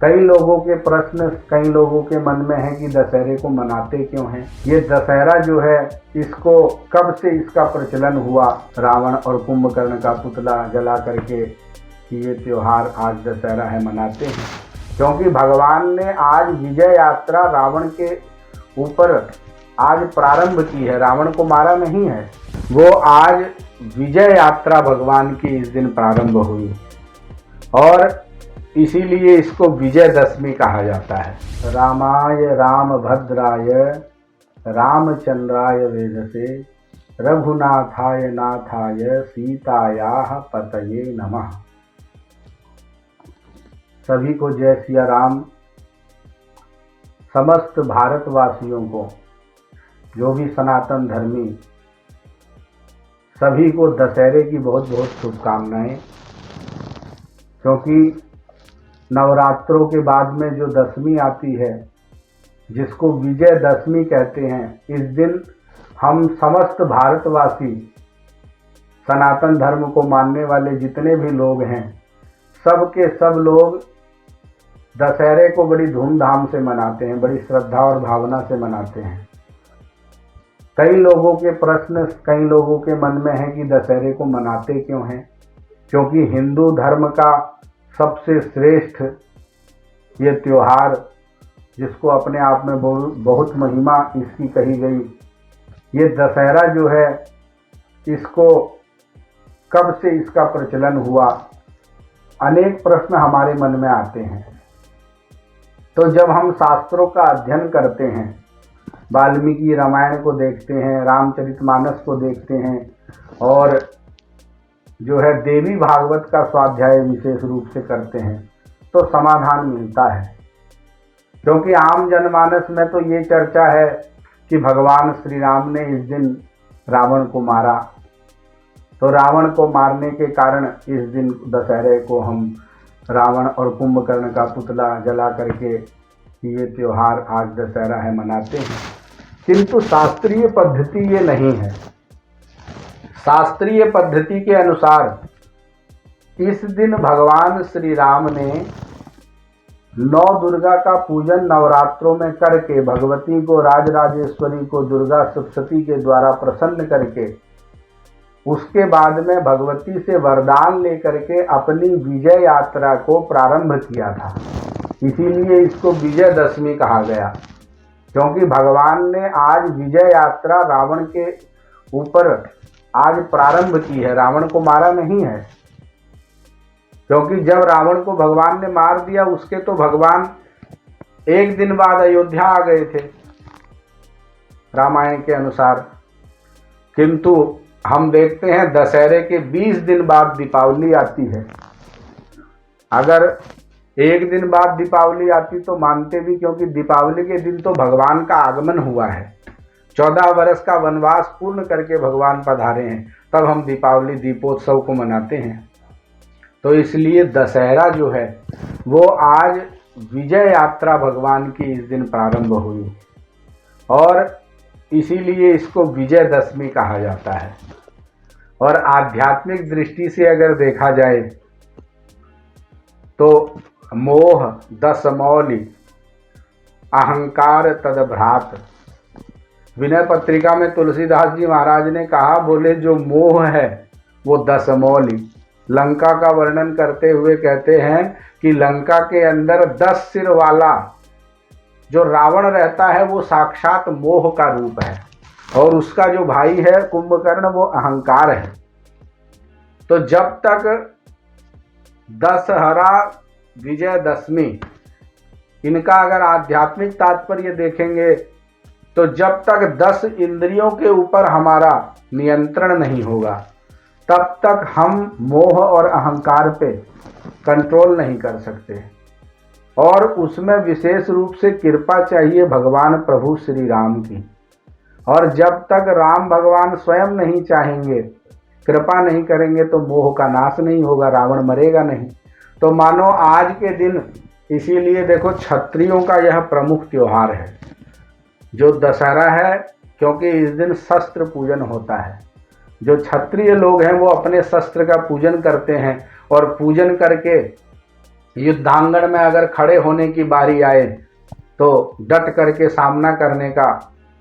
कई लोगों के प्रश्न, कई लोगों के मन में है कि दशहरे को मनाते क्यों हैं। ये दशहरा जो है, इसको कब से इसका प्रचलन हुआ, रावण और कुंभकर्ण का पुतला जला करके ये त्योहार आज दशहरा है मनाते हैं, क्योंकि भगवान ने आज विजय यात्रा रावण के ऊपर आज प्रारंभ की है। रावण को मारा नहीं है, वो आज विजय यात्रा भगवान की इस दिन प्रारंभ हुई और इसीलिए इसको विजयदशमी कहा जाता है। रामाय रामभद्राय रामचंद्राय वेधसे रघुनाथाय नाथाय सीतायाः पतये नमः। सभी को जय सिया राम। समस्त भारतवासियों को, जो भी सनातन धर्मी, सभी को दशहरे की बहुत बहुत शुभकामनाएं, क्योंकि नवरात्रों के बाद में जो दशमी आती है, जिसको विजयदशमी कहते हैं, इस दिन हम समस्त भारतवासी, सनातन धर्म को मानने वाले जितने भी लोग हैं, सब के सब लोग दशहरे को बड़ी धूमधाम से मनाते हैं, बड़ी श्रद्धा और भावना से मनाते हैं। कई लोगों के प्रश्न, कई लोगों के मन में है कि दशहरे को मनाते क्यों हैं, क्योंकि हिंदू धर्म का सबसे श्रेष्ठ ये त्योहार, जिसको अपने आप में बहुत महिमा इसकी कही गई, ये दशहरा जो है, इसको कब से इसका प्रचलन हुआ, अनेक प्रश्न हमारे मन में आते हैं। तो जब हम शास्त्रों का अध्ययन करते हैं, वाल्मीकि रामायण को देखते हैं, रामचरितमानस को देखते हैं और जो है देवी भागवत का स्वाध्याय विशेष रूप से करते हैं, तो समाधान मिलता है। क्योंकि आम जनमानस में तो ये चर्चा है कि भगवान श्री राम ने इस दिन रावण को मारा, तो रावण को मारने के कारण इस दिन दशहरे को हम रावण और कुंभकर्ण का पुतला जला करके ये त्योहार आज दशहरा है मनाते हैं। किंतु शास्त्रीय पद्धति ये नहीं है। शास्त्रीय पद्धति के अनुसार इस दिन भगवान श्री राम ने 9 दुर्गा का पूजन नवरात्रों में करके, भगवती को, राजराजेश्वरी को, दुर्गा सप्तशती के द्वारा प्रसन्न करके, उसके बाद में भगवती से वरदान लेकर के अपनी विजय यात्रा को प्रारंभ किया था। इसीलिए इसको विजयदशमी कहा गया, क्योंकि भगवान ने आज विजय यात्रा रावण के ऊपर आज प्रारंभ की है। रावण को मारा नहीं है, क्योंकि जब रावण को भगवान ने मार दिया, उसके तो भगवान एक दिन बाद अयोध्या आ गए थे रामायण के अनुसार। किंतु हम देखते हैं दशहरे के 20 दिन बाद दीपावली आती है। अगर एक दिन बाद दीपावली आती तो मानते भी, क्योंकि दीपावली के दिन तो भगवान का आगमन हुआ है। 14 वर्ष का वनवास पूर्ण करके भगवान पधारे हैं, तब हम दीपावली दीपोत्सव को मनाते हैं। तो इसलिए दशहरा जो है वो आज विजय यात्रा भगवान की इस दिन प्रारंभ हुई और इसीलिए इसको विजयदशमी कहा जाता है। और आध्यात्मिक दृष्टि से अगर देखा जाए तो मोह दस मौलि अहंकार तदभ्रात, विनय पत्रिका में तुलसीदास जी महाराज ने कहा, बोले जो मोह है वो 10 मौलि। लंका का वर्णन करते हुए कहते हैं कि लंका के अंदर 10 सिर वाला जो रावण रहता है वो साक्षात मोह का रूप है, और उसका जो भाई है कुंभकर्ण वो अहंकार है। तो जब तक दशहरा विजयदशमी, इनका अगर आध्यात्मिक तात्पर्य देखेंगे तो जब तक 10 इंद्रियों के ऊपर हमारा नियंत्रण नहीं होगा, तब तक हम मोह और अहंकार पे कंट्रोल नहीं कर सकते। और उसमें विशेष रूप से कृपा चाहिए भगवान प्रभु श्री राम की। और जब तक राम भगवान स्वयं नहीं चाहेंगे, कृपा नहीं करेंगे, तो मोह का नाश नहीं होगा, रावण मरेगा नहीं। तो मानो आज के दिन, इसीलिए देखो क्षत्रियों का यह प्रमुख त्योहार है जो दशहरा है, क्योंकि इस दिन शस्त्र पूजन होता है। जो क्षत्रिय लोग हैं वो अपने शस्त्र का पूजन करते हैं और पूजन करके युद्धांगन में अगर खड़े होने की बारी आए तो डट करके सामना करने का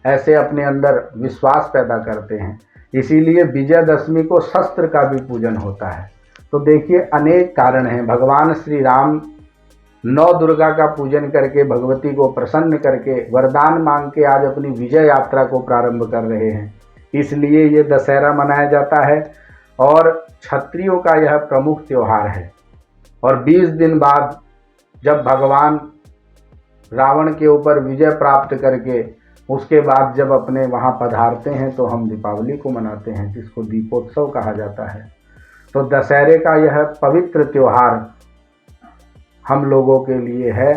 ऐसे अपने अंदर विश्वास पैदा करते हैं। इसीलिए विजयदशमी को शस्त्र का भी पूजन होता है। तो देखिए अनेक कारण हैं। भगवान श्री राम नौ दुर्गा का पूजन करके भगवती को प्रसन्न करके वरदान मांग के आज अपनी विजय यात्रा को प्रारंभ कर रहे हैं। इसलिए ये दशहरा मनाया जाता है और क्षत्रियों का यह प्रमुख त्योहार है। और 20 दिन बाद जब भगवान रावण के ऊपर विजय प्राप्त करके उसके बाद जब अपने वहाँ पधारते हैं तो हम दीपावली को मनाते हैं, जिसको दीपोत्सव कहा जाता है। तो दशहरे का यह पवित्र त्योहार हम लोगों के लिए है।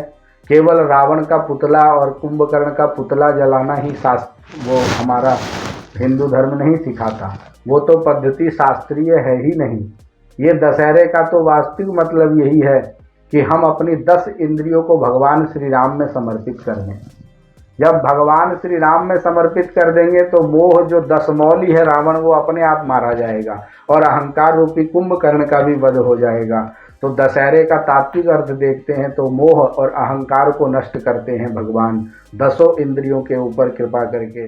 केवल रावण का पुतला और कुंभकर्ण का पुतला जलाना ही वो हमारा हिंदू धर्म नहीं सिखाता, वो तो पद्धति शास्त्रीय है ही नहीं। ये दशहरे का तो वास्तविक मतलब यही है कि हम अपनी 10 इंद्रियों को भगवान श्री राम में समर्पित कर दें। जब भगवान श्री राम में समर्पित कर देंगे तो मोह जो 10 मौली है रावण, वो अपने आप मारा जाएगा और अहंकार रूपी कुंभकर्ण का भी वध हो जाएगा। तो दशहरे का तात्विक अर्थ देखते हैं तो मोह और अहंकार को नष्ट करते हैं भगवान 10 इंद्रियों के ऊपर कृपा करके।